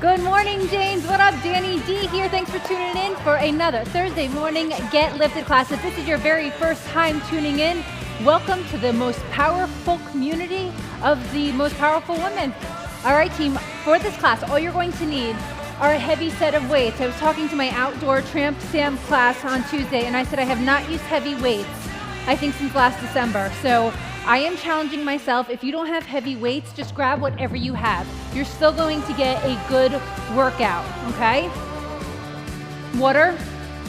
Good morning, James. What up? Danny D here. Thanks for tuning in for another Thursday morning Get Lifted class. If this is your very first time tuning in, welcome to the most powerful community of the most powerful women. All right, team, for this class, all you're going to need are a heavy set of weights. I was talking to my outdoor Tramp Stamp class on Tuesday, and I said I have not used heavy weights, I think, since last December. So I am challenging myself. If you don't have heavy weights, just grab whatever you have. You're still going to get a good workout, okay? Water,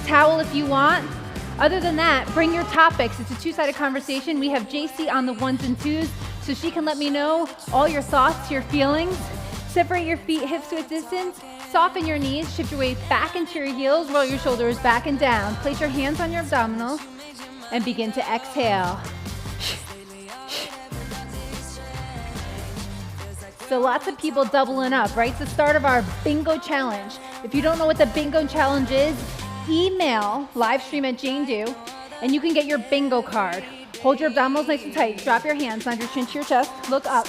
towel if you want. Other than that, bring your topics. It's a two-sided conversation. We have JC on the ones and twos, so she can let me know all your thoughts, your feelings. Separate your feet hips-width distance. Soften your knees. Shift your weight back into your heels. Roll your shoulders back and down. Place your hands on your abdominals and begin to exhale. So lots of people doubling up, right? It's the start of our bingo challenge. If you don't know what the bingo challenge is, email livestream@JaneDo, and you can get your bingo card. Hold your abdominals nice and tight. Drop your hands, nod your chin to your chest. Look up,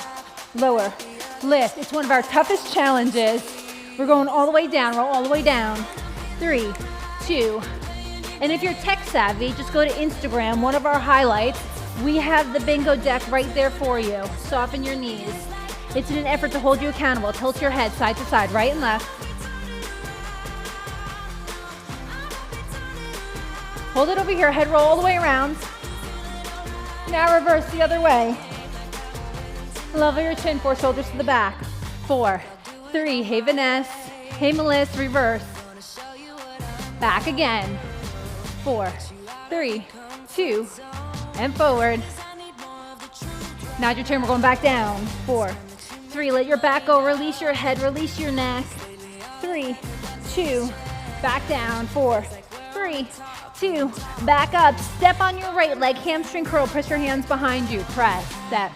lower, lift. It's one of our toughest challenges. We're going all the way down. Roll all the way down. 3, 2. And if you're tech savvy, just go to Instagram, one of our highlights. We have the bingo deck right there for you. Soften your knees. It's in an effort to hold you accountable. Tilt your head side to side, right and left. Hold it over here, head roll all the way around. Now reverse the other way. Level your chin, 4 shoulders to the back. 4, 3, hey Vanessa, hey Melissa, reverse. Back again. 4, 3, 2, and forward. Nod your chin, we're going back down. 4, 3, let your back go, release your head, release your neck. 3, 2, back down. 4, 3, 2, back up. Step on your right leg, hamstring curl, press your hands behind you. Press, step.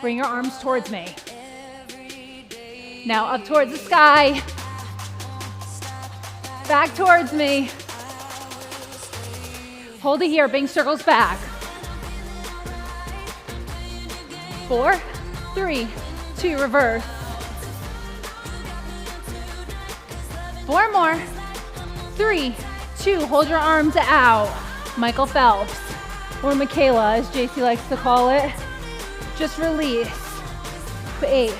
Bring your arms towards me. Now up towards the sky. Back towards me. Hold it here, bring circles back. 4, 3, 2, reverse. 4 more. 3, 2, hold your arms out. Michael Phelps, or Michaela, as JC likes to call it. Just release. 8,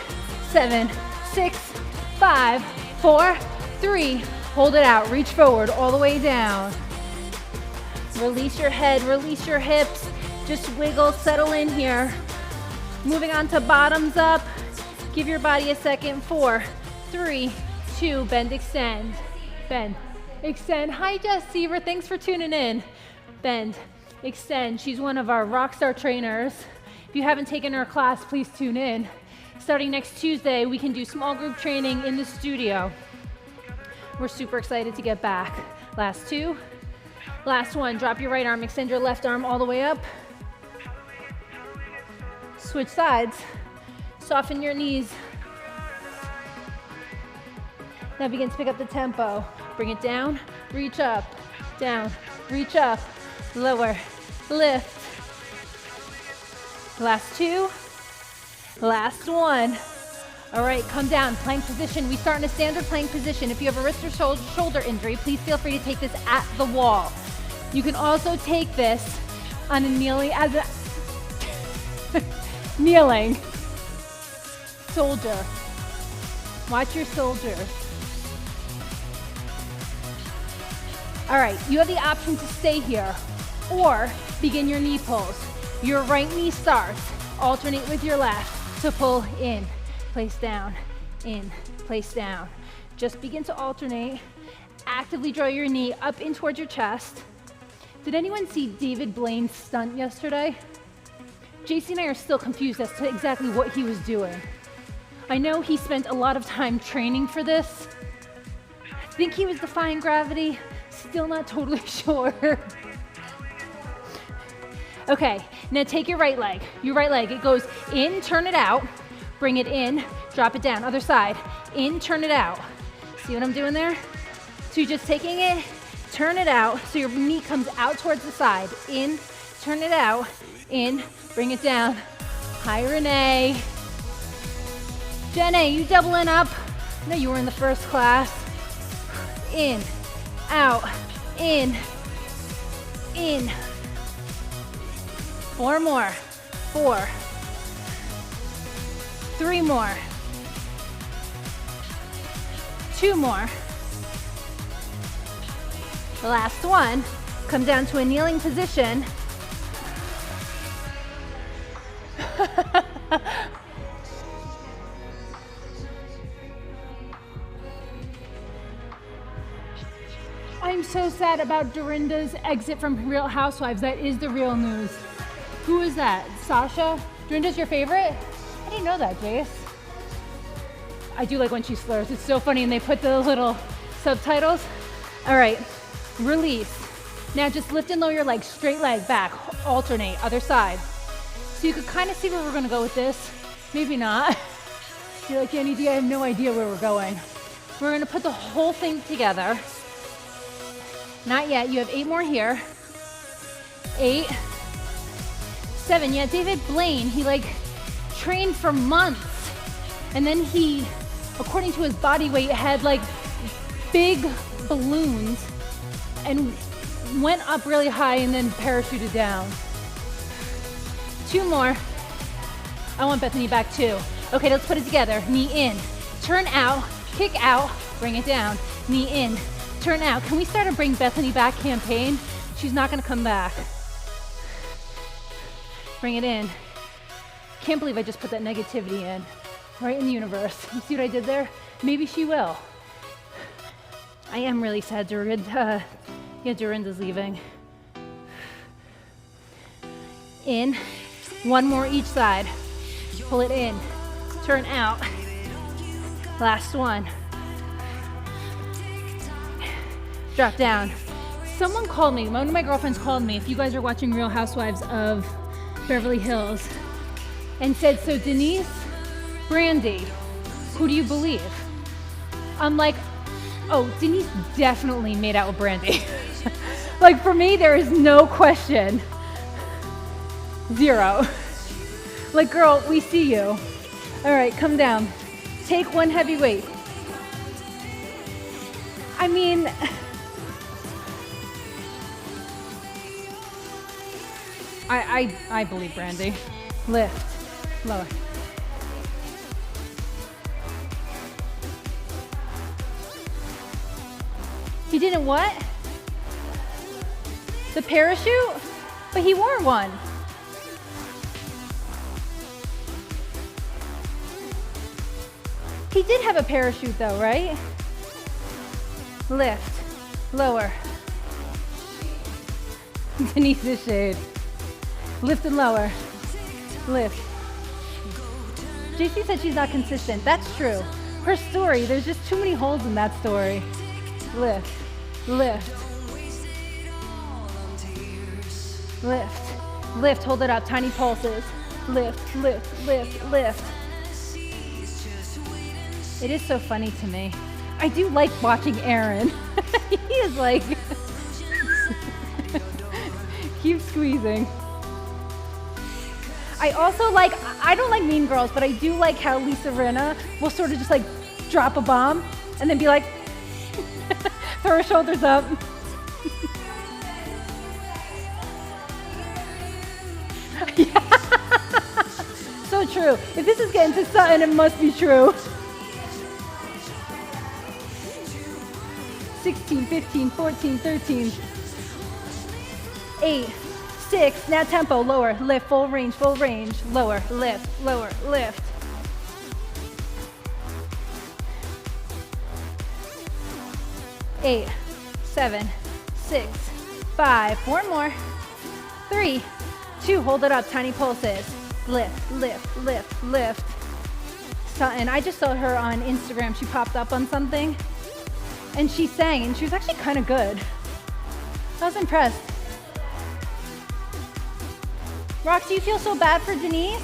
7, 6, 5, 4, 3. Hold it out. Reach forward all the way down. Release your head, release your hips. Just wiggle, settle in here. Moving on to bottoms up. Give your body a second. 4, 3, 2, bend, extend. Bend, extend. Hi, Jess Seaver. Thanks for tuning in. Bend, extend. She's one of our rockstar trainers. If you haven't taken her class, please tune in. Starting next Tuesday, we can do small group training in the studio. We're super excited to get back. Last 2. Last 1. Drop your right arm, extend your left arm all the way up. Switch sides. Soften your knees. Now begin to pick up the tempo. Bring it down, reach up, down, reach up, lower, lift. Last 2. Last 1. All right, come down, plank position. We start in a standard plank position. If you have a wrist or shoulder injury, please feel free to take this at the wall. You can also take this on a kneeling soldier. Watch your soldiers. All right, you have the option to stay here or begin your knee pulls. Your right knee starts. Alternate with your left to pull in, place down, in, place down. Just begin to alternate. Actively draw your knee up in towards your chest. Did anyone see David Blaine's stunt yesterday? JC and I are still confused as to exactly what he was doing. I know he spent a lot of time training for this. I think he was defying gravity. Still not totally sure. Okay, now take your right leg. Your right leg, it goes in, turn it out, bring it in, drop it down. Other side, in, turn it out. See what I'm doing there? So you're just taking it, turn it out, so your knee comes out towards the side. In, turn it out, in, bring it down. Hi, Renee. Jenna, you doubling up? No, you were in the first class. In, out, in. 4 more. 4. 3 more. 2 more. The last one. Come down to a kneeling position. I'm so sad about Dorinda's exit from Real Housewives. That is the real news. Who is that? Sasha? Dorinda's your favorite? I didn't know that, Jace. I do like when she slurs. It's so funny, and they put the little subtitles. All right, release. Now just lift and lower your legs, straight leg back, alternate, other side. So you could kind of see where we're gonna go with this. Maybe not. You're like, Danny D, I have no idea where we're going. We're gonna put the whole thing together. Not yet, you have 8 more here. 8, 7, yeah, David Blaine, he like trained for months. And then he, according to his body weight, had like big balloons and went up really high and then parachuted down. 2 more. I want Bethany back too. Okay, let's put it together. Knee in, turn out, kick out, bring it down. Knee in, turn out. Can we start a Bring Bethany Back campaign? She's not gonna come back. Bring it in. Can't believe I just put that negativity in, right in the universe. You see what I did there? Maybe she will. I am really sad Dorinda's leaving. In, 1 more each side. Pull it in, turn out. Last one. Drop down. Someone called me, one of my girlfriends called me, if you guys are watching Real Housewives of Beverly Hills, and said, so Denise, Brandy, who do you believe? I'm like, oh, Denise definitely made out with Brandy. Like for me, there is no question. 0. Like, girl, we see you. All right, come down. Take 1 heavy weight. I mean, I believe Brandy. Lift, lower. He didn't what? The parachute? But he wore one. He did have a parachute though, right? Lift, lower. Denise's shade. Lift and lower. Lift. JC said she's not consistent. That's true. Her story, there's just too many holes in that story. Lift, lift. Lift, lift, hold it up, tiny pulses. Lift, lift, lift, lift. It is so funny to me. I do like watching Aaron. He is like, keep squeezing. I also like, I don't like Mean Girls, but I do like how Lisa Rinna will sort of just like drop a bomb and then be like, throw her shoulders up. Yeah. So true. If this is getting to something, it must be true. 16, 15, 14, 13, 8, 6, now tempo, lower, lift, full range, lower, lift, lower, lift. Eight, 7, 6, 5, 4 more, 3, 2, hold it up, tiny pulses, lift, lift, lift, lift. And I just saw her on Instagram, she popped up on something, and she sang, and she was actually kind of good. I was impressed. Roxy, you feel so bad for Denise?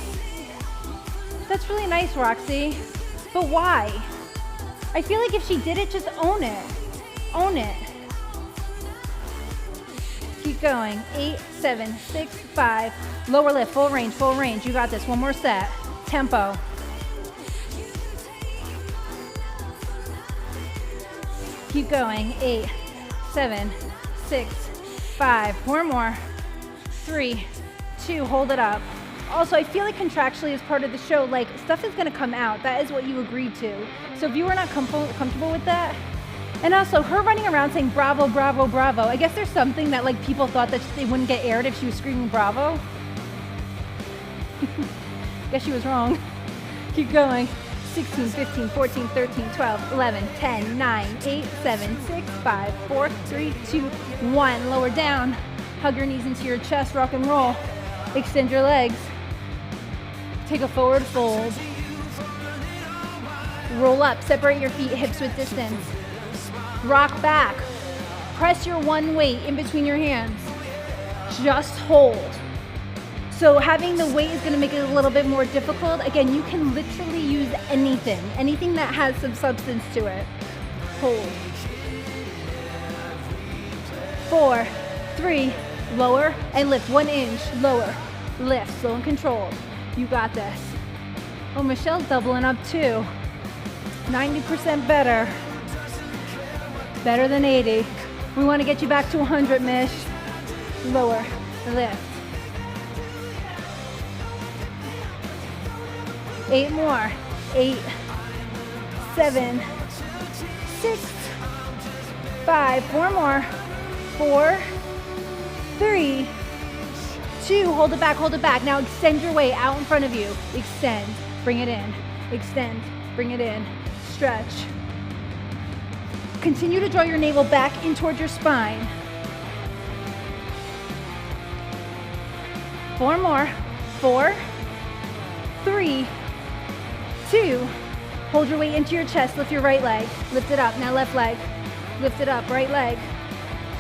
That's really nice, Roxy. But why? I feel like if she did it, just own it. Own it. Keep going. 8, 7, 6, 5. Lower lift, full range. You got this. 1 more set. Tempo. Keep going. 8, 7, 6, 5. 4 more. 3, 2. Hold it up. Also, I feel like contractually as part of the show, like stuff is going to come out. That is what you agreed to. So if you were not comfortable with that, and also her running around saying bravo, bravo, bravo. I guess there's something that like people thought that they wouldn't get aired if she was screaming bravo. Guess she was wrong. Keep going. 16, 15, 14, 13, 12, 11, 10, 9, 8, 7, 6, 5, 4, 3, 2, 1. Lower down. Hug your knees into your chest, rock and roll. Extend your legs. Take a forward fold. Roll up, separate your feet, hips width distance. Rock back. Press your one weight in between your hands. Just hold. So having the weight is going to make it a little bit more difficult. Again, you can literally use anything that has some substance to it. Hold. 4, 3, lower and lift. 1 inch, lower, lift, slow and controlled. You got this. Oh, Michelle's doubling up too. 90% better. Better than 80. We want to get you back to 100, Mish. Lower, lift. 8 more. 8, 7, 6, 5. 4 more. 4, 3, 2. Hold it back, hold it back. Now extend your weight out in front of you. Extend, bring it in. Extend, bring it in. Stretch. Continue to draw your navel back in towards your spine. 4 more. 4, 3, 2. Hold your weight into your chest. Lift your right leg. Lift it up. Now left leg. Lift it up. Right leg.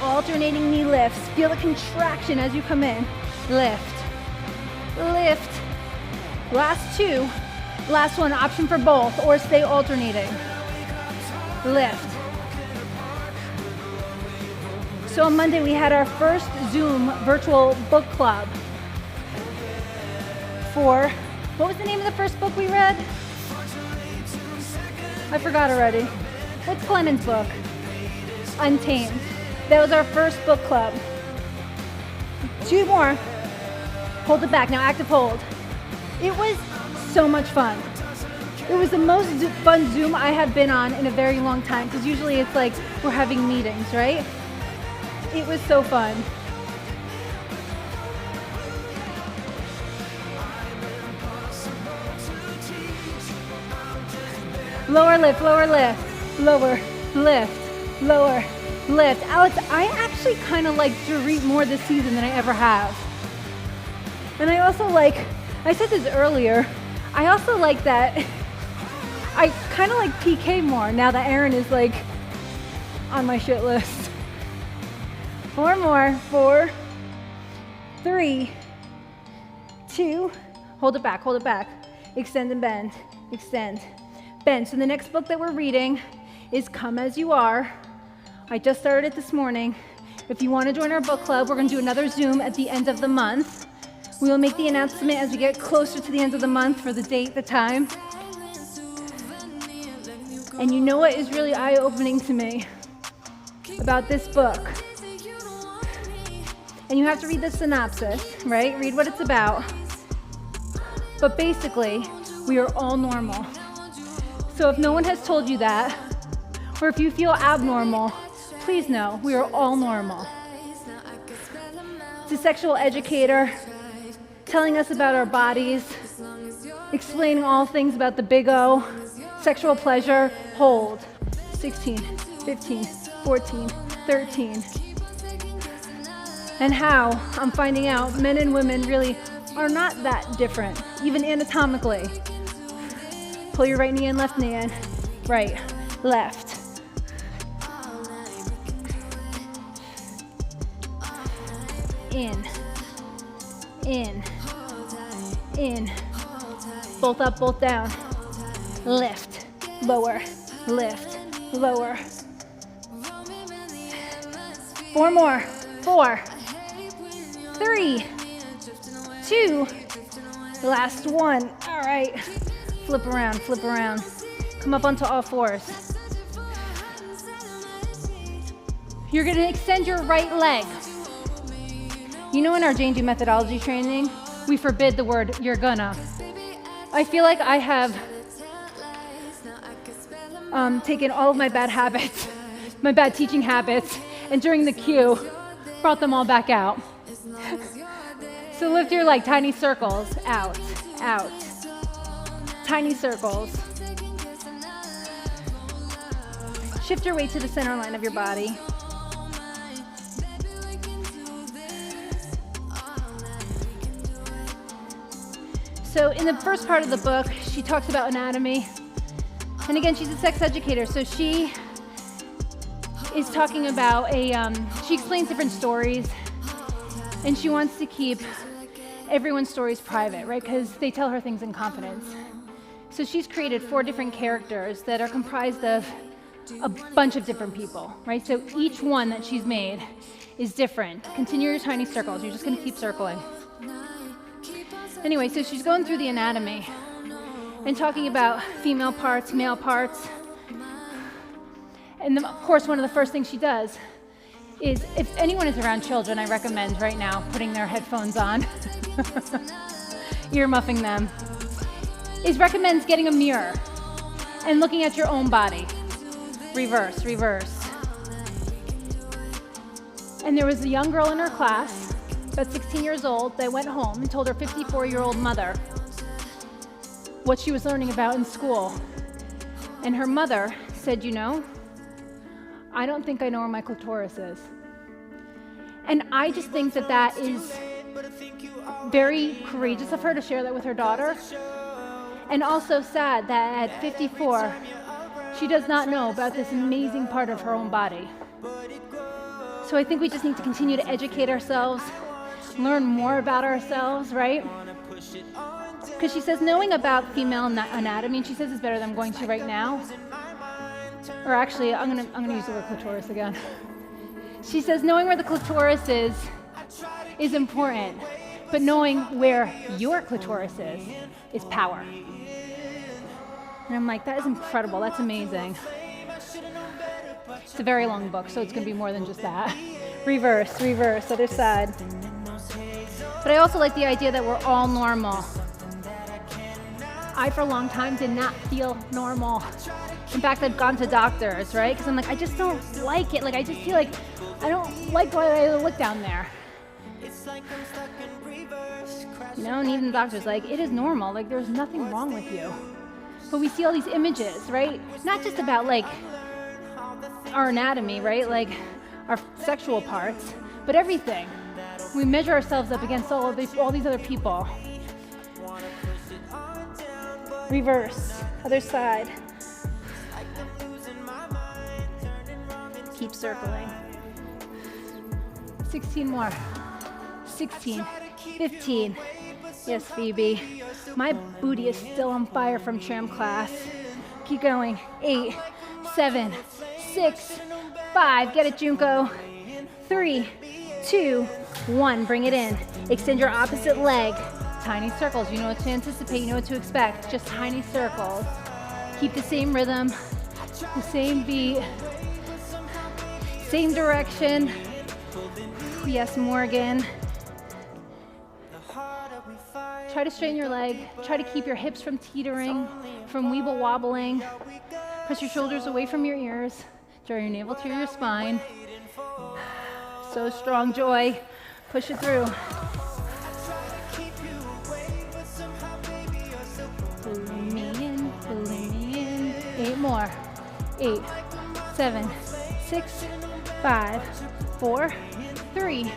Alternating knee lifts. Feel the contraction as you come in. Lift. Lift. Last 2. Last one. Option for both or stay alternating. Lift. So on Monday we had our first Zoom virtual book club for, what was the name of the first book we read? I forgot already. What's Glennon's book? Untamed. That was our first book club. 2 more. Hold it back. Now active hold. It was so much fun. It was the most fun Zoom I have been on in a very long time because usually it's like we're having meetings, right? It was so fun. Lower lift, lower lift, lower lift, lower lift. Alex, I actually kind of like to read more this season than I ever have. And I also like, I said this earlier, I also like that I kind of like PK more now that Aaron is like on my shit list. 4 more. 4, 3, 2. Hold it back, hold it back. Extend and bend, extend, bend. So the next book that we're reading is Come As You Are. I just started it this morning. If you want to join our book club, we're going to do another Zoom at the end of the month. We will make the announcement as we get closer to the end of the month for the date, the time. And you know what is really eye-opening to me about this book? And you have to read the synopsis, right? Read what it's about. But basically, we are all normal. So if no one has told you that, or if you feel abnormal, please know we are all normal. It's a sexual educator telling us about our bodies, explaining all things about the big O, sexual pleasure, hold. 16, 15, 14, 13. And how I'm finding out men and women really are not that different, even anatomically. Pull your right knee in, left knee in. Right, left. In. Both up, both down. Lift, lower, lift, lower. 4 more. 4, 3, 2, last one. All right, flip around, flip around. Come up onto all fours. You're gonna extend your right leg. You know, in our Jane Do methodology training, we forbid the word "you're gonna." I feel like I have taken all of my bad habits, my bad teaching habits, and during the cue, brought them all back out. So lift your leg, tiny circles, out, out. Tiny circles. Shift your weight to the center line of your body. So in the first part of the book, she talks about anatomy. And again, she's a sex educator, so she is talking about she explains different stories, and she wants to keep everyone's stories private, right? Because they tell her things in confidence. So she's created 4 different characters that are comprised of a bunch of different people, right? So each one that she's made is different. Continue your tiny circles. You're just going to keep circling. Anyway, so she's going through the anatomy and talking about female parts, male parts. And then, of course, one of the first things she does is, if anyone is around children, I recommend right now putting their headphones on, ear-muffing them, is recommends getting a mirror and looking at your own body. Reverse, reverse. And there was a young girl in her class, about 16 years old, that went home and told her 54-year-old mother what she was learning about in school. And her mother said, you know, I don't think I know where my clitoris is. And I just think that that is very courageous of her to share that with her daughter. And also sad that at 54, she does not know about this amazing part of her own body. So I think we just need to continue to educate ourselves, learn more about ourselves, right? Because she says knowing about female anatomy, and she says it's better than I'm going to right now. Or actually, I'm gonna use the word clitoris again. She says knowing where the clitoris is important, but knowing where your clitoris is power. And I'm like, that is incredible, that's amazing. It's a very long book, so it's gonna be more than just that. Reverse, reverse, other side. But I also like the idea that we're all normal. I, for a long time, did not feel normal. In fact, I've gone to doctors, right? Because I'm like, I just don't like it. Like, I just feel like I don't like the way I look down there. You know, and even the doctor's like, it is normal. Like, there's nothing wrong with you. But we see all these images, right? Not just about, like, our anatomy, right? Like, our sexual parts, but everything. We measure ourselves up against all these other people. Reverse, other side. Keep circling. 16 more. 16, 15. Yes, Phoebe. My booty is still on fire from tram class. Keep going. 8, 7, 6, 5. Get it, Junko. 3, 2, 1. Bring it in. Extend your opposite leg. Tiny circles. You know what to anticipate. You know what to expect. Just tiny circles. Keep the same rhythm, the same beat, same direction. Yes, Morgan. Try to straighten your leg. Try to keep your hips from teetering, from weeble wobbling. Press your shoulders away from your ears. Draw your navel to your spine. So strong, Joy. Push it through. Pulling me in, pulling me in. 8 more. 8, 7, 6, 5, 4, 3,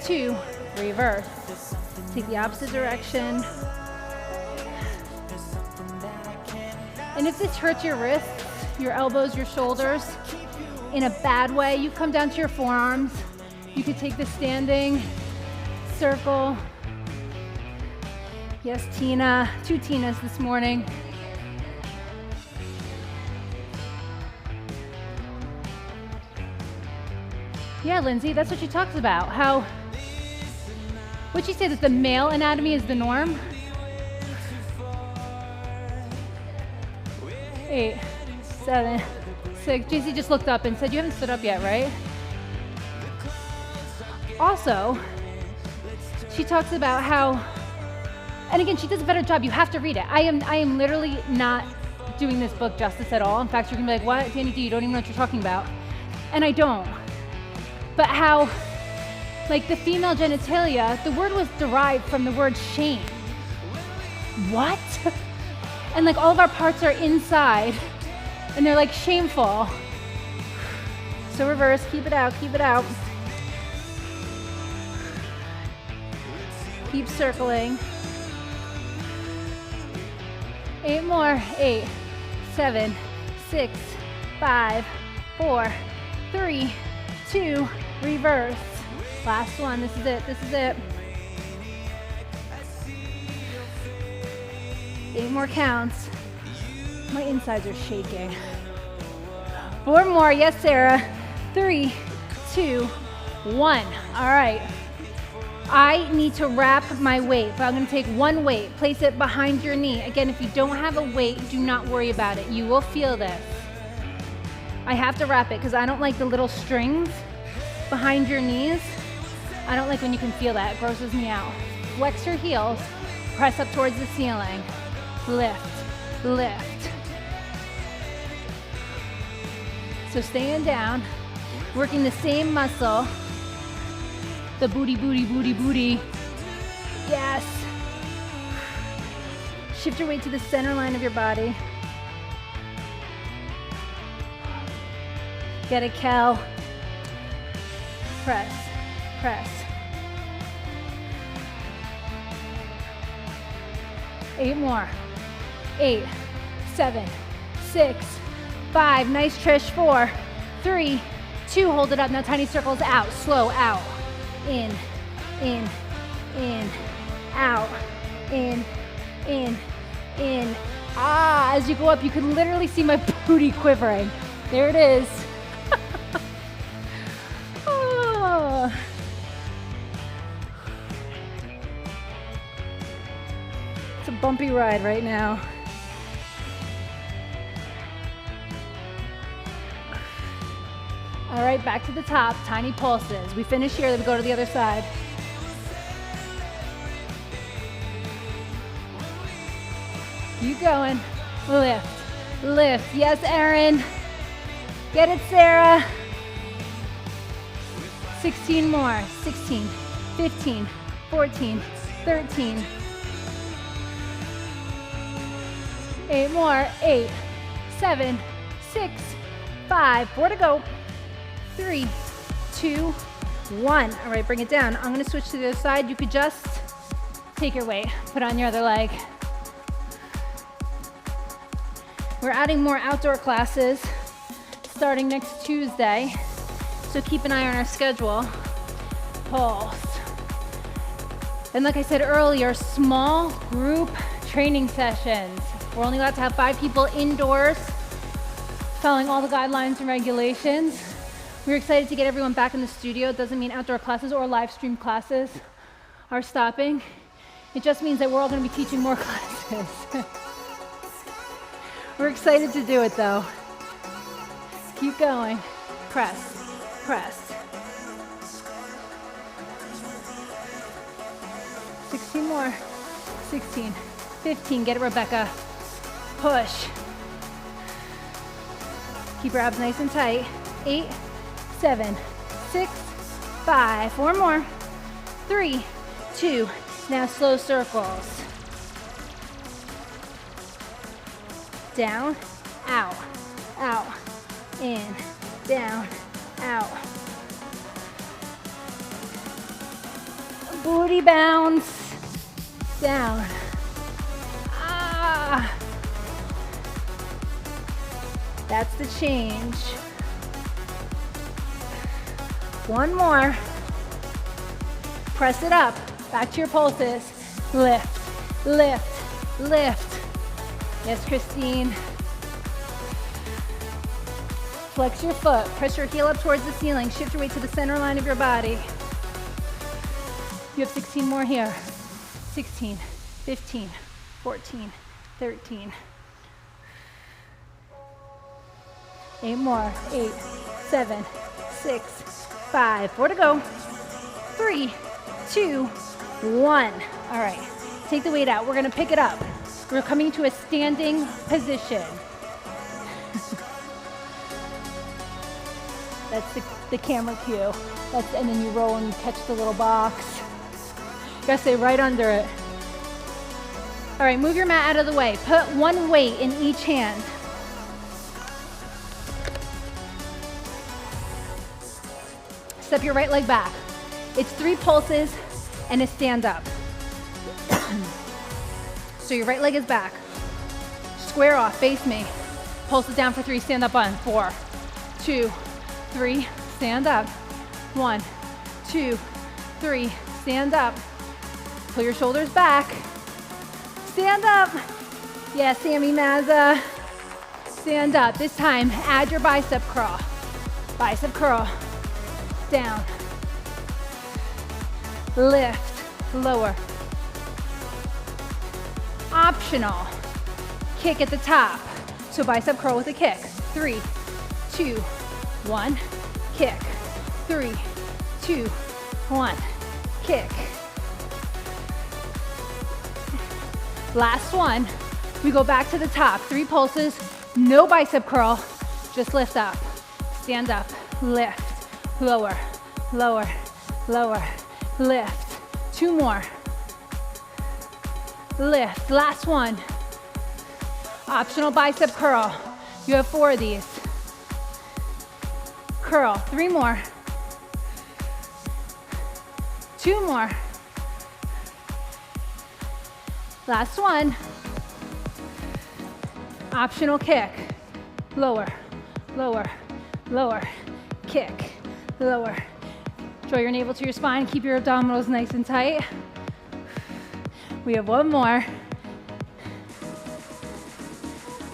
2, reverse. Take the opposite direction. And if this hurts your wrists, your elbows, your shoulders, in a bad way, you come down to your forearms. You could take the standing circle. Yes, Tina. 2 Tinas this morning. Yeah, Lindsay, that's what she talks about. How, what'd she say, that the male anatomy is the norm? 8, 7, 6. JC just looked up and said, you haven't stood up yet, right? Also, she talks about how, and again, she does a better job. You have to read it. I am literally not doing this book justice at all. In fact, you're gonna be like, what, Danny D, you don't even know what you're talking about. And I don't. But how, like the female genitalia, the word was derived from the word shame. What? And like all of our parts are inside and they're like shameful. So reverse, keep it out, keep it out. Keep circling. 8 more, 8, 7, 6, 5, 4, 3, 2, reverse. Last one, this is it, this is it. 8 more counts. My insides are shaking. 4 more, yes, Sarah. 3, 2, 1. All right. I need to wrap my weight, but I'm gonna take one weight, place it behind your knee. Again, if you don't have a weight, do not worry about it. You will feel this. I have to wrap it because I don't like the little strings behind your knees. I don't like when you can feel that, it grosses me out. Flex your heels, press up towards the ceiling. Lift, lift. So staying down, working the same muscle. The booty, booty, booty, booty. Yes. Shift your weight to the center line of your body. Get it, Kel. Press, press. 8 more. 8, 7, 6, 5. Nice, Trish. 4, 3, 2. Hold it up. Now tiny circles out. Slow out. In, out, in. Ah, as you go up, you can literally see my booty quivering. There it is. Oh. It's a bumpy ride right now. All right, back to the top, tiny pulses. We finish here, then we go to the other side. Keep going. Lift, lift. Yes, Erin. Get it, Sarah. 16 more. 16, 15, 14, 13. 8 more. 8, 7, 6, 5. 4 to go. 3, 2, 1. All right, bring it down. I'm gonna switch to the other side. You could just take your weight, put on your other leg. We're adding more outdoor classes starting next Tuesday, so keep an eye on our schedule. Pulse. And like I said earlier, small group training sessions. We're only allowed to have 5 people indoors, following all the guidelines and regulations. We're excited to get everyone back in the studio. It doesn't mean outdoor classes or live stream classes are stopping. It just means that we're all going to be teaching more classes. We're excited to do it though. Keep going. Press, press. 16 more. 16, 15. Get it, Rebecca. Push. Keep your abs nice and tight. 8, 7, 6, 5. 4 more. 3, 2. Now slow circles. Down, out, out, in, down, out. Booty bounce, down. Ah. That's the change. 1 more. Press it up. Back to your pulses. Lift, lift, lift. Yes, Christine. Flex your foot. Press your heel up towards the ceiling. Shift your weight to the center line of your body. You have 16 more here. 16, 15, 14, 13. 8 more. 8, 7, 6, 5. 4 to go. 3, 2, 1. All right, take the weight out. We're gonna pick it up. We're coming to a standing position. That's the camera cue. And then you roll and you catch the little box. You gotta stay right under it. All right, move your mat out of the way. Put one weight in each hand. Step your right leg back. It's 3 pulses and a stand up. So your right leg is back. Square off, face me. Pulse it down for 3, stand up on 4, 2, 3, stand up. 1, 2, 3, stand up. Pull your shoulders back. Stand up. Yeah, Sammy Mazza. Stand up. This time, add your bicep curl. Bicep curl. Down. Lift. Lower. Optional. Kick at the top. So bicep curl with a kick. 3, 2, 1. Kick. 3, 2, 1. Kick. Last one. We go back to the top. 3 pulses. No bicep curl. Just lift up. Stand up. Lift. Lower. Lower. Lower. Lift. 2 more. Lift. Last one. Optional bicep curl. You have 4 of these. Curl. 3 more. 2 more. Last one. Optional kick. Lower, lower, lower. Kick, lower. Draw your navel to your spine. Keep your abdominals nice and tight. We have 1 more.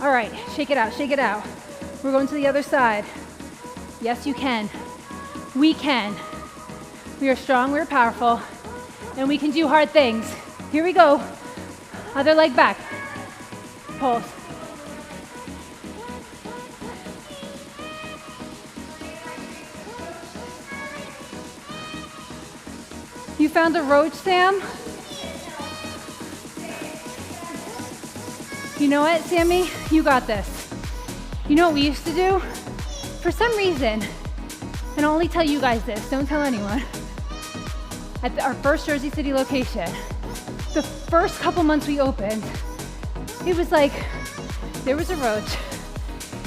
All right, shake it out, shake it out. We're going to the other side. Yes, you can. We can. We are strong, we're powerful, and we can do hard things. Here we go. Other leg back. Pulse. You found a roach, Sam? You know what, Sammy? You got this. You know what we used to do? For some reason, and I'll only tell you guys this, don't tell anyone. At our first Jersey City location, the first couple months we opened, it was like there was a roach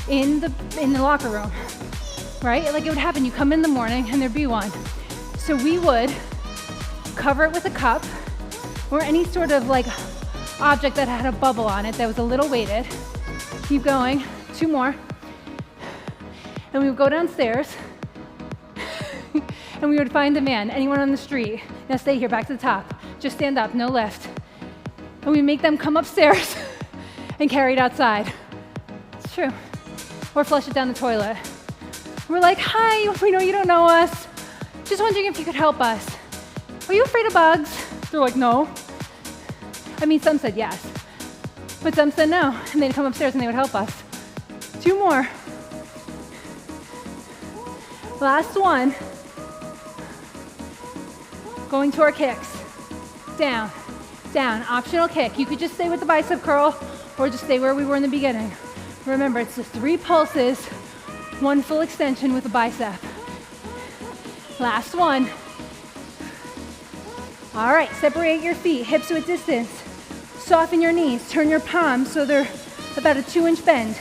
in the locker room, right? Like it would happen, you come in the morning and there'd be one. So we would cover it with a cup or any sort of like object that had a bubble on it that was a little weighted. Keep going, 2 more. And we would go downstairs and we would find a man, anyone on the street. Now stay here, back to the top. Just stand up, no lift. And we make them come upstairs and carry it outside. It's true. Or flush it down the toilet. We're like, hi, we know you don't know us. Just wondering if you could help us. Are you afraid of bugs? They're like, no. I mean, some said yes, but some said no. And they'd come upstairs and they would help us. 2 more. Last one. Going to our kicks. Down, down, optional kick. You could just stay with the bicep curl or just stay where we were in the beginning. Remember, it's the 3 pulses, 1 full extension with a bicep. Last one. All right, separate your feet, hips to a distance. Soften your knees, turn your palms so they're about a 2-inch bend.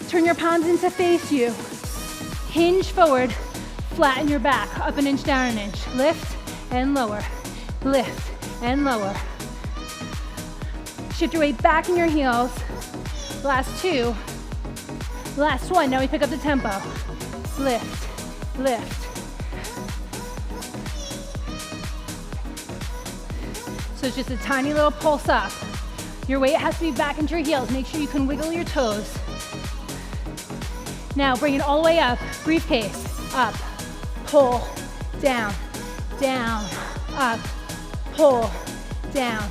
Turn your palms in to face you. Hinge forward, flatten your back, up 1 inch, down 1 inch. Lift and lower, lift and lower. Shift your weight back in your heels. Last 2. Last 1, now we pick up the tempo. Lift, lift. So it's just a tiny little pulse up. Your weight has to be back into your heels. Make sure you can wiggle your toes. Now bring it all the way up. Briefcase, up, pull, down, down, up, pull, down,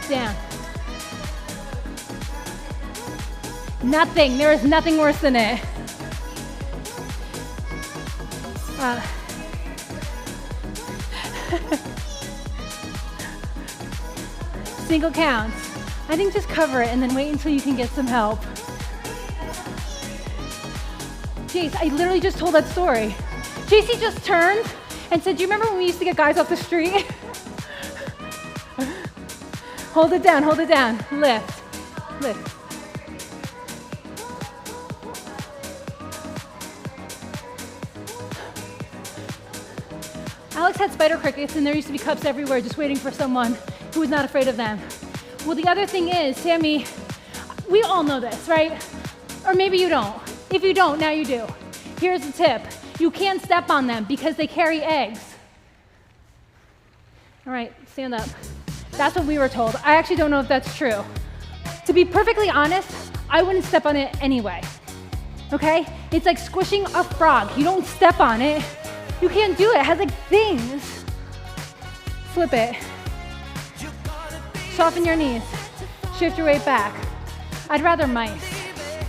down. Nothing, there is nothing worse than it. Single counts. I think just cover it and then wait until you can get some help. Jace, I literally just told that story. JC just turned and said, do you remember when we used to get guys off the street? Hold it down, lift, lift. Alex had spider crickets and there used to be cups everywhere just waiting for someone who was not afraid of them. Well, the other thing is, Sammy, we all know this, right? Or maybe you don't. If you don't, now you do. Here's the tip. You can't step on them because they carry eggs. All right, stand up. That's what we were told. I actually don't know if that's true. To be perfectly honest, I wouldn't step on it anyway, okay? It's like squishing a frog. You don't step on it. You can't do it. It has like things. Flip it. Soften your knees. Shift your weight back. I'd rather mice.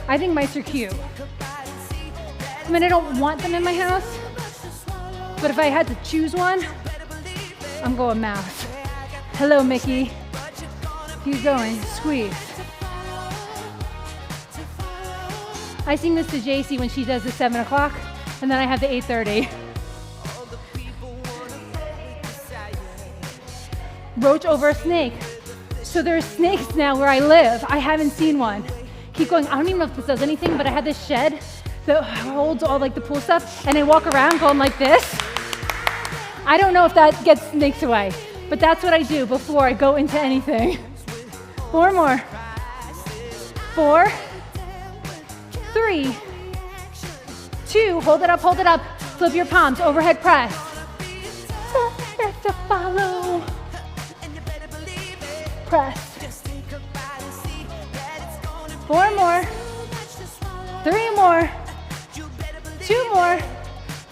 I think mice are cute. I mean, I don't want them in my house, but if I had to choose one, I'm going mouse. Hello, Mickey. Keep going, squeeze. I sing this to JC when she does the 7 o'clock, and then I have the 8:30. Roach over a snake. So there's snakes now where I live. I haven't seen one. Keep going. I don't even know if this does anything, but I had this shed that holds all like the pool stuff, and I walk around going like this. I don't know if that gets snakes away, but that's what I do before I go into anything. 4 more. 4, 3, 2, hold it up, flip your palms, overhead press. To follow. Press. 4 more. 3 more. 2 more.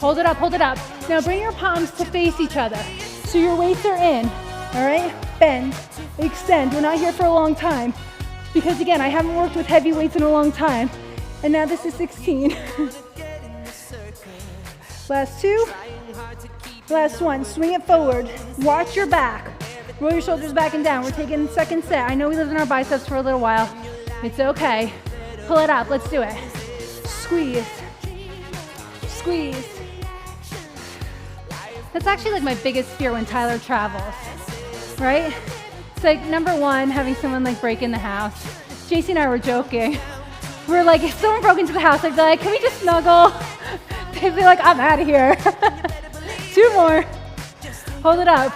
Hold it up. Now bring your palms to face each other. So your weights are in, all right? Bend, extend. We're not here for a long time because again, I haven't worked with heavy weights in a long time. And now this is 16. Last 2. Last 1. Swing it forward. Watch your back. Roll your shoulders back and down. We're taking second set. I know we lived in our biceps for a little while. It's okay. Pull it up. Let's do it. Squeeze. Squeeze. That's actually like my biggest fear when Tyler travels, right? It's like number 1, having someone like break in the house. JC and I were joking. We're like, if someone broke into the house, I'd be like, can we just snuggle? They'd be like, I'm out of here. 2 more. Hold it up.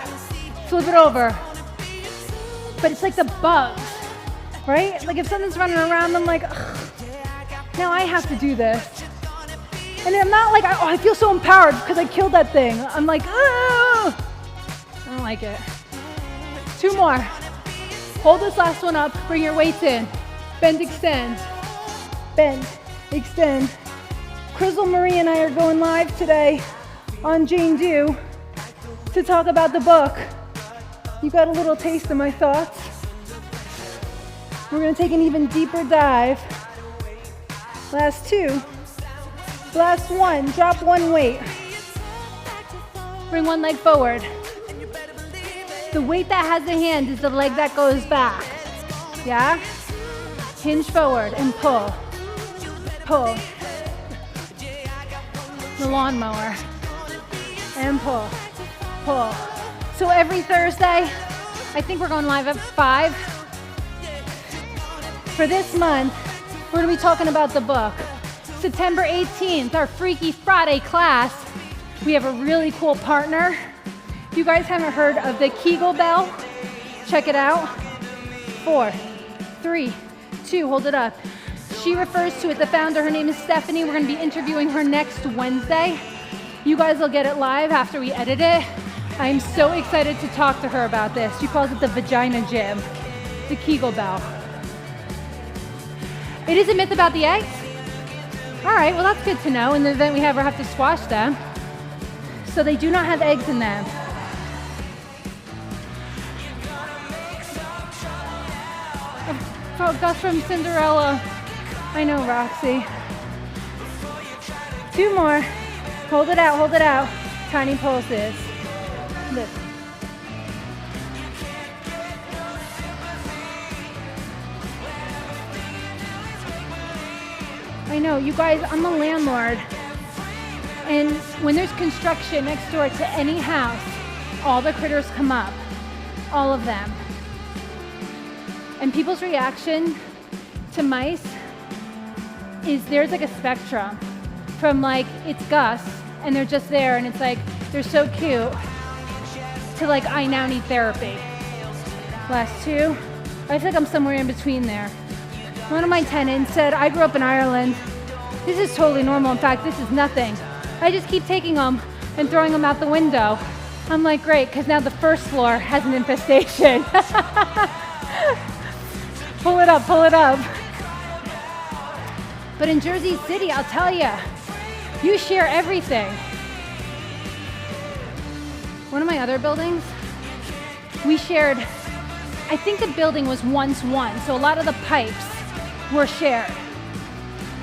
Flip it over. But it's like the bugs, right? Like if something's running around, I'm like, ugh, now I have to do this. And I'm not like, oh, I feel so empowered because I killed that thing. I'm like, oh, I don't like it. 2 more. Hold this last one up. Bring your weights in. Bend, extend. Bend, extend. Crystal Marie and I are going live today on Jane Do to talk about the book. You got a little taste of my thoughts. We're gonna take an even deeper dive. Last 2. Last 1, drop 1 weight. Bring 1 leg forward. The weight that has the hand is the leg that goes back. Yeah? Hinge forward and pull. Pull. The lawnmower. And pull. Pull. So every Thursday, I think we're going live at 5. For this month, we're gonna be talking about the book. September 18th, our Freaky Friday class. We have a really cool partner. If you guys haven't heard of the Kegel Bell, check it out. 4, 3, 2, hold it up. She refers to it, the founder, her name is Stephanie. We're gonna be interviewing her next Wednesday. You guys will get it live after we edit it. I'm so excited to talk to her about this. She calls it the vagina gym, the Kegel Bell. It is a myth about the eggs? All right, well that's good to know in the event we ever have to squash them. So they do not have eggs in them. Oh, Gus from Cinderella. I know, Roxy. 2 more. Hold it out, hold it out. Tiny pulses. Lift. I know, you guys, I'm a landlord. And when there's construction next door to any house, all the critters come up. All of them. And people's reaction to mice is there's like a spectrum from like, it's Gus, and they're just there, and it's like, they're so cute, to like, I now need therapy. Last two, I feel like I'm somewhere in between there. One of my tenants said, I grew up in Ireland. This is totally normal. In fact, this is nothing. I just keep taking them and throwing them out the window. I'm like, great, because now the first floor has an infestation. Pull it up, pull it up. But in Jersey City, I'll tell you, you share everything. One of my other buildings, we shared, I think the building was once one, so a lot of the pipes were shared.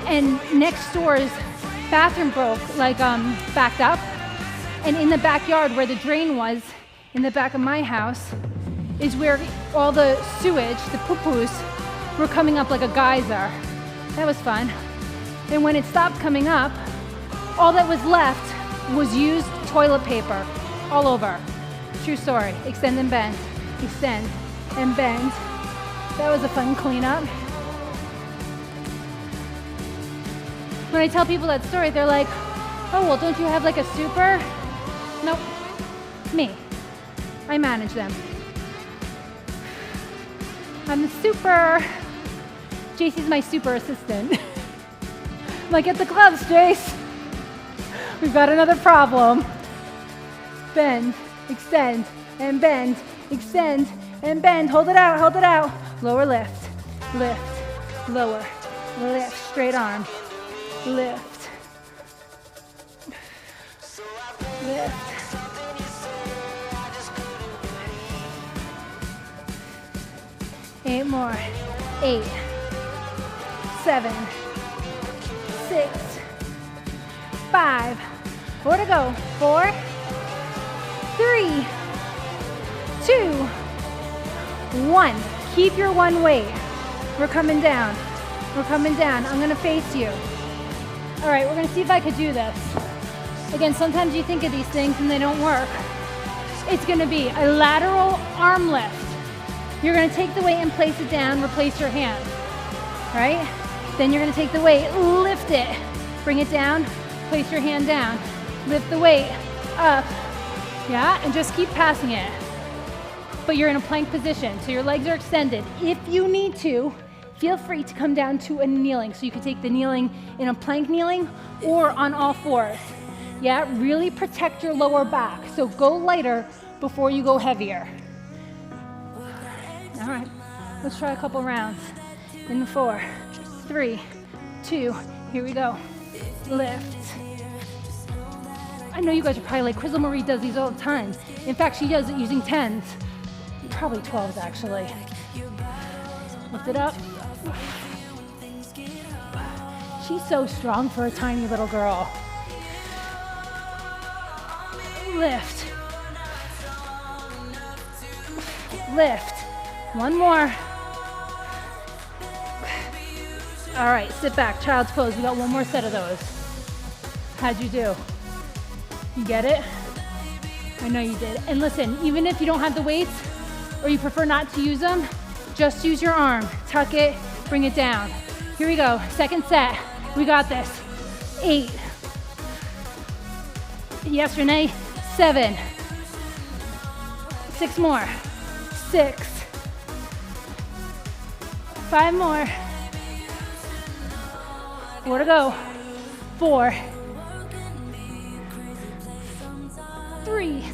And next door's bathroom broke, like backed up. And in the backyard where the drain was, in the back of my house, is where all the sewage, the poo-poos, were coming up like a geyser. That was fun. And when it stopped coming up, all that was left was used toilet paper all over. True story. Extend and bend. Extend and bend. That was a fun cleanup. When I tell people that story, they're like, oh, well, don't you have like a super? Nope. Me. I manage them. I'm the super. JC's my super assistant. I'm like, get the gloves, Jace. We've got another problem. Bend, extend, and bend, extend, and bend. Hold it out, hold it out. Lower lift, lift, lower, lift, straight arm, lift, lift. Eight more. 8, 7, 6, 5. More to go. 4, 3, 2, 1. Keep your one weight. We're coming down. We're coming down. I'm gonna face you. All right, we're gonna see if I could do this. Again, sometimes you think of these things and they don't work. It's gonna be a lateral arm lift. You're gonna take the weight and place it down, replace your hand, right? Then you're gonna take the weight, lift it, bring it down, place your hand down, lift the weight up, yeah? And just keep passing it. But you're in a plank position, so your legs are extended. If you need to, feel free to come down to a kneeling. So you can take the kneeling in a plank kneeling or on all fours. Yeah, really protect your lower back. So go lighter before you go heavier. All right, let's try a couple rounds. In the 4, 3, 2, here we go. Lift. I know you guys are probably like, Crystal Marie does these all the time. In fact, she does it using 10s. Probably 12s actually. Lift it up. She's so strong for a tiny little girl. Lift. Lift. One more. All right, sit back, child's pose. We got one more set of those. How'd you do? You get it? I know you did. And listen, even if you don't have the weights or you prefer not to use them, just use your arm. Tuck it, bring it down. Here we go, second set. We got this. 8. Yes, Renee. 7. 6 more. 6. 5 more. 4 to go. 4. 3.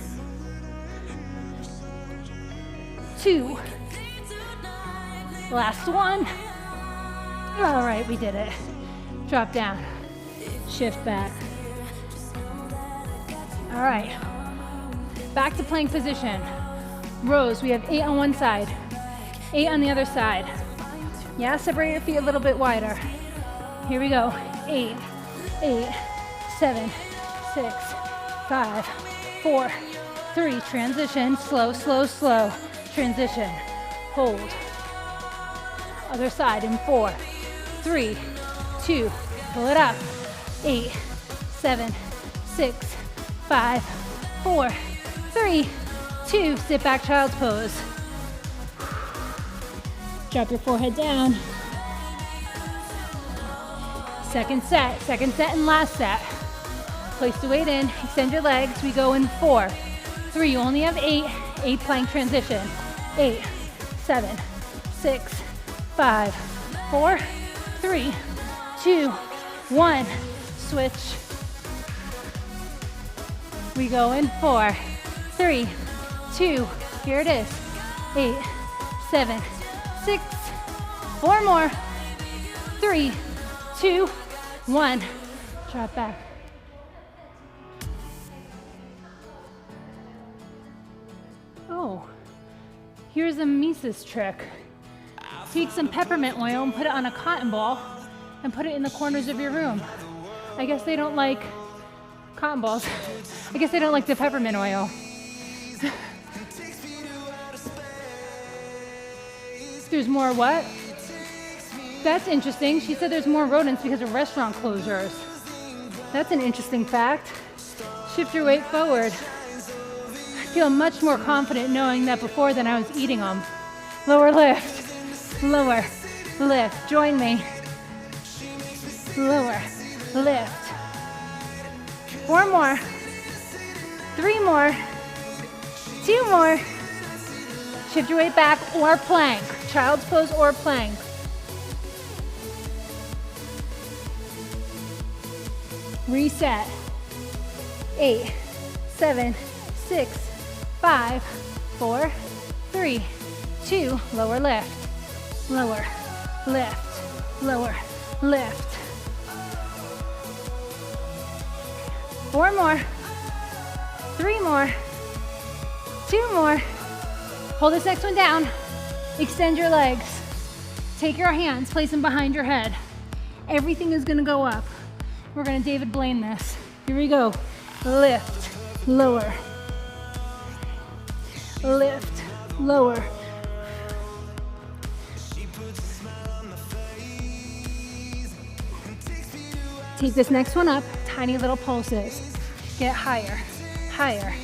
2. Last one. All right, we did it. Drop down. Shift back. All right. Back to plank position. Rows, we have 8 on one side, 8 on the other side. Yeah, separate your feet a little bit wider. Here we go. 8, 8, 7, 6, 5, 4, 3. Transition. Slow, slow, slow. Transition. Hold. Other side in 4, 3, 2, Pull it up. 8, 7, 6, 5, 4, 3, 2. Sit back, child's pose. Drop your forehead down. Second set and last set. Place the weight in, extend your legs. We go in 4, 3, you only have 8 plank transition. 8, 7, 6, 5, 4, 3, 2, 1. Switch. We go in 4, 3, 2, here it is. 8, 7, 6, 4 more. 3, 2, 1. Drop back. Oh, here's a Mises trick. Take some peppermint oil and put it on a cotton ball and put it in the corners of your room. I guess they don't like cotton balls. I guess they don't like the peppermint oil. There's more what? That's interesting. She said there's more rodents because of restaurant closures. That's an interesting fact. Shift your weight forward. I feel much more confident knowing that before than I was eating them. Lower lift, lower lift. Join me. Lower lift. 4 more. 3 more. 2 more. Shift your weight back or plank. Child's pose or plank. Reset. 8, 7, 6, 5, 4, 3, 2. Lower lift. Lower lift. Lower lift. 4 more. 3 more. 2 more. Hold this next one down. Extend your legs. Take your hands, place them behind your head. Everything is gonna go up. We're gonna David Blaine this. Here we go. Lift, lower. Lift, lower. Take this next one up, tiny little pulses. Get higher, higher.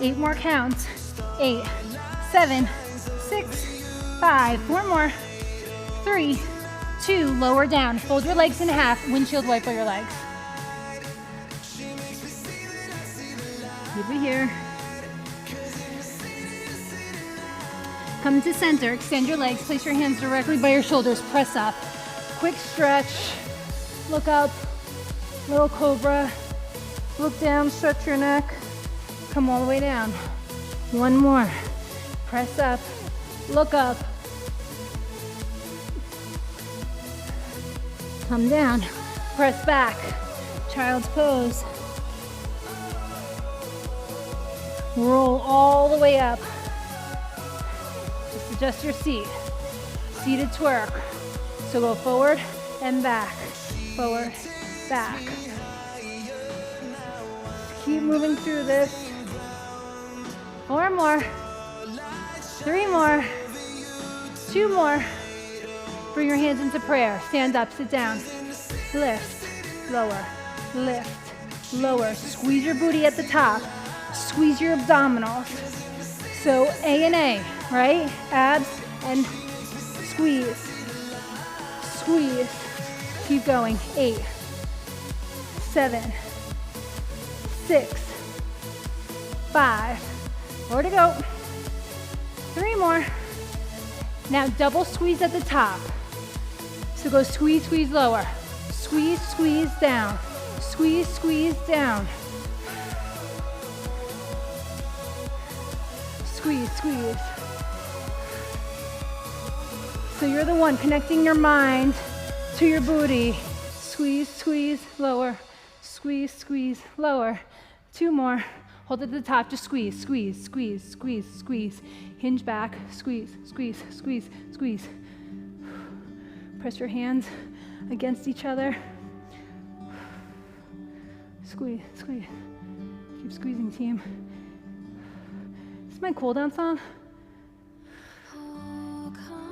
8 more counts. 8, 7, 6, 5. 4 more. 3, 2. Lower down. Fold your legs in half. Windshield wiper your legs. Keep it here. Come to center. Extend your legs. Place your hands directly by your shoulders. Press up. Quick stretch. Look up. Little cobra. Look down. Stretch your neck. Come all the way down. 1 more. Press up. Look up. Come down. Press back. Child's pose. Roll all the way up. Just adjust your seat. Seated twerk. So go forward and back. Forward, back. Keep moving through this. 4 more. 3 more. 2 more. Bring your hands into prayer. Stand up, sit down. Lift, lower, lift, lower. Squeeze your booty at the top. Squeeze your abdominals. So A and A, right? Abs and squeeze. Squeeze. Keep going. 8, 7, 6, 5. More to go. 3 more. Now double squeeze at the top. So go squeeze, squeeze lower. Squeeze, squeeze down. Squeeze, squeeze down. Squeeze, squeeze. So you're the one connecting your mind to your booty. Squeeze, squeeze, lower. Squeeze, squeeze, lower. 2 more. Hold it at the top, just squeeze, squeeze, squeeze, squeeze, squeeze. Hinge back, squeeze, squeeze, squeeze, squeeze. Press your hands against each other. Squeeze, squeeze. Keep squeezing, team. This is my cool down song.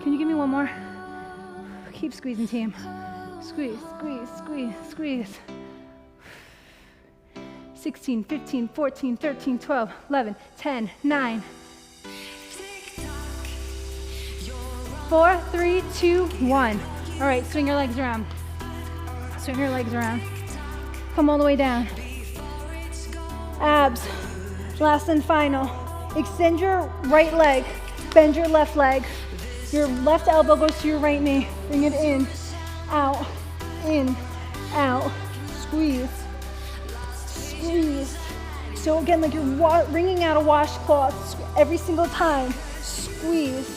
Can you give me one more? Keep squeezing, team. Squeeze, squeeze, squeeze, squeeze. 16, 15, 14, 13, 12, 11, 10, 9. 4, 3, 2, 1. All right, swing your legs around. Swing your legs around. Come all the way down. Abs. Last and final. Extend your right leg. Bend your left leg. Your left elbow goes to your right knee. Bring it in, out, squeeze, squeeze. So again, like you're wringing out a washcloth every single time. Squeeze.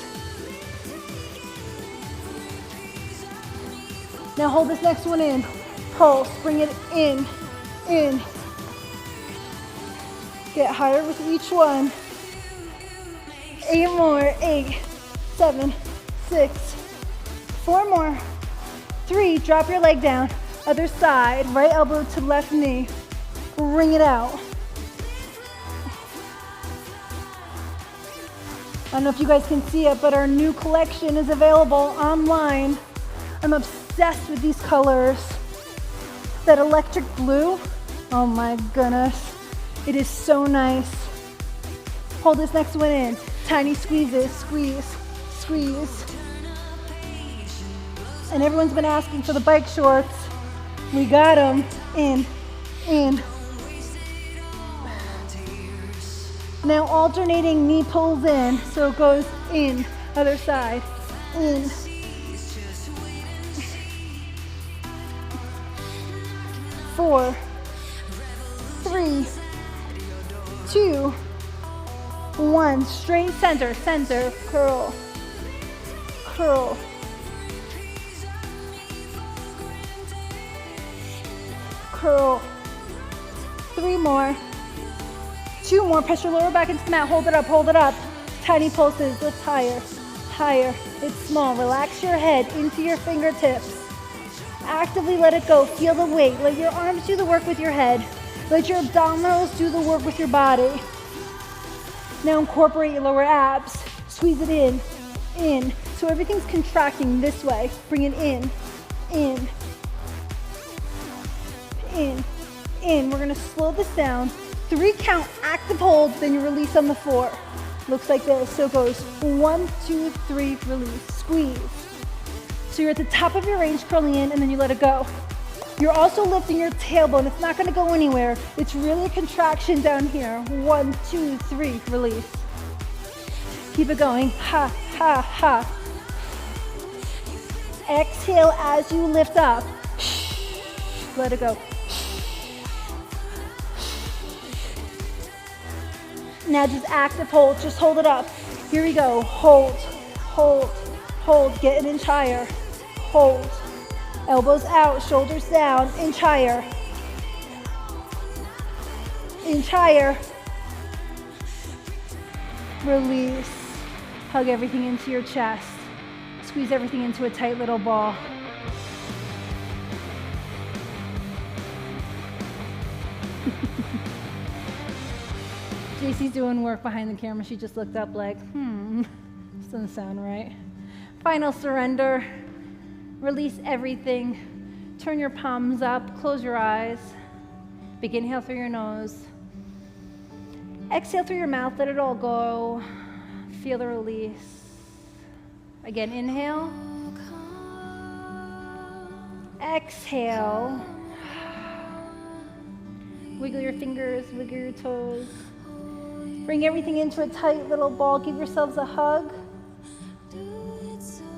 Now hold this next one in. Pulse, bring it in. Get higher with each one. 8 more, 8, 7, 6, 4 more, 3, drop your leg down. Other side, right elbow to left knee. Bring it out. I don't know if you guys can see it, but our new collection is available online. I'm obsessed with these colors. That electric blue, oh my goodness. It is so nice. Hold this next one in. Tiny squeezes, squeeze, squeeze. And everyone's been asking for the bike shorts. We got them. In. Now alternating knee pulls in, so it goes in, other side, in. Four, 3, 2, 1. Straight center, curl, curl. Curl. 3 more. 2 more. Press your lower back into the mat. Hold it up. Tiny pulses. Lift higher, higher. It's small. Relax your head into your fingertips. Actively let it go. Feel the weight. Let your arms do the work with your head. Let your abdominals do the work with your body. Now incorporate your lower abs. Squeeze it in. So everything's contracting this way. Bring it in. We're gonna slow this down. 3 count, active hold, then you release on the 4. Looks like this. So it goes 1, 2, 3, release, squeeze. So you're at the top of your range, curling in, and then you let it go. You're also lifting your tailbone. It's not gonna go anywhere. It's really a contraction down here. 1, 2, 3, release. Keep it going. Ha, ha, ha. Exhale as you lift up. Let it go. Now just active hold, just hold it up. Here we go, hold. Get an inch higher, hold. Elbows out, shoulders down, inch higher. Release. Hug everything into your chest. Squeeze everything into a tight little ball. JC's doing work behind the camera. She just looked up like, this doesn't sound right. Final surrender. Release everything. Turn your palms up. Close your eyes. Big inhale through your nose. Exhale through your mouth. Let it all go. Feel the release. Again, inhale. Exhale. Wiggle your fingers, wiggle your toes. Bring everything into a tight little ball. Give yourselves a hug.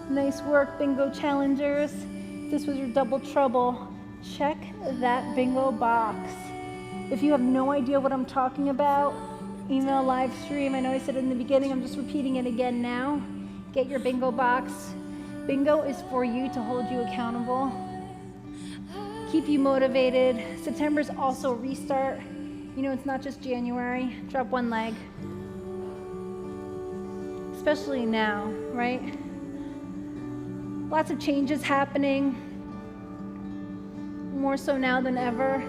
Nice work, bingo challengers. This was your double trouble. Check that bingo box. If you have no idea what I'm talking about, email live stream. I know I said it in the beginning, I'm just repeating it again now. Get your bingo box. Bingo is for you to hold you accountable, keep you motivated. September is also a restart. You know, it's not just January. Drop one leg. Especially now, right? Lots of changes happening. More so now than ever.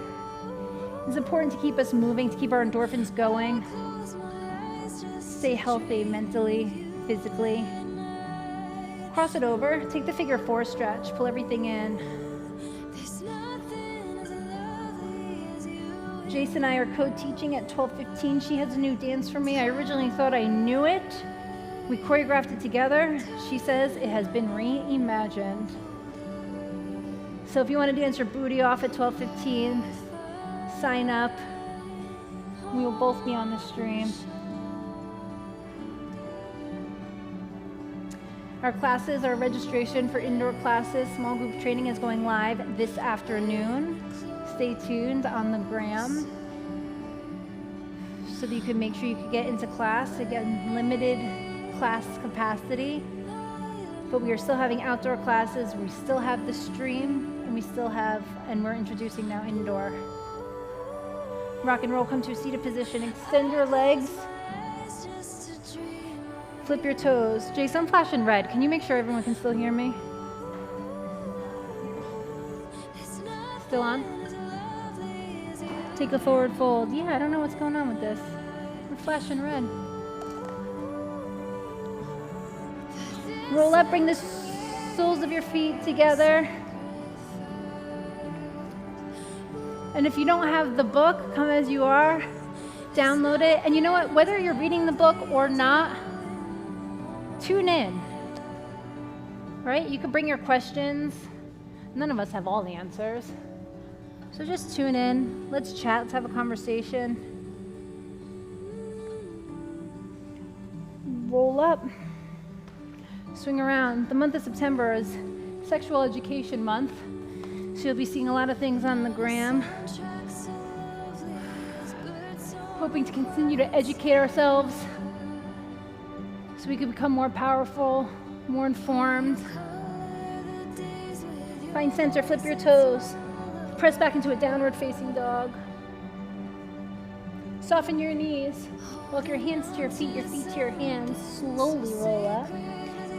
It's important to keep us moving, to keep our endorphins going. Stay healthy mentally, physically. Cross it over, take the figure 4 stretch, pull everything in. Jason and I are co-teaching at 12:15. She has a new dance for me. I originally thought I knew it. We choreographed it together. She says it has been reimagined. So if you want to dance your booty off at 12:15, sign up. We will both be on the stream. Our classes, our registration for indoor classes, small group training is going live this afternoon. Stay tuned on the gram so that you can make sure you can get into class. Again, limited class capacity, but we are still having outdoor classes. We still have the stream, and we're introducing now indoor. Rock and roll, come to a seated position. Extend your legs. Flip your toes. Jason, I'm flashing red. Can you make sure everyone can still hear me? Still on? Take a forward fold. Yeah, I don't know what's going on with this. We're flashing red. Roll up, bring the soles of your feet together. And if you don't have the book, come as you are, download it. And you know what? Whether you're reading the book or not, tune in, right? You can bring your questions. None of us have all the answers. So just tune in. Let's chat. Let's have a conversation. Roll up. Swing around. The month of September is Sexual Education Month. So you'll be seeing a lot of things on the gram. Hoping to continue to educate ourselves so we can become more powerful, more informed. Find center, flip your toes. Press back into a downward facing dog. Soften your knees. Walk your hands to your feet to your hands. Slowly roll up.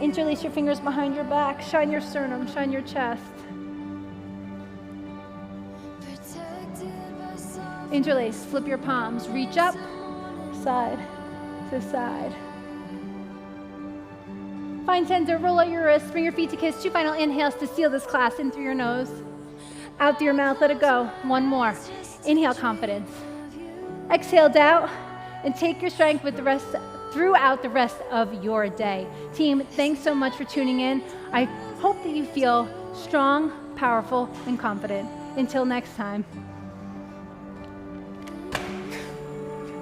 Interlace your fingers behind your back. Shine your sternum, shine your chest. Interlace, flip your palms. Reach up, side to side. Find center, roll out your wrists, bring your feet to kiss. 2 final inhales to seal this class. In through your nose, out through your mouth, let it go. 1 more. Inhale, confidence. Exhale, doubt, and take your strength with the rest throughout the rest of your day. Team, thanks so much for tuning in. I hope that you feel strong, powerful, and confident. Until next time.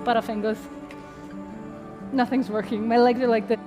Butterfingers. Nothing's working. My legs are like this.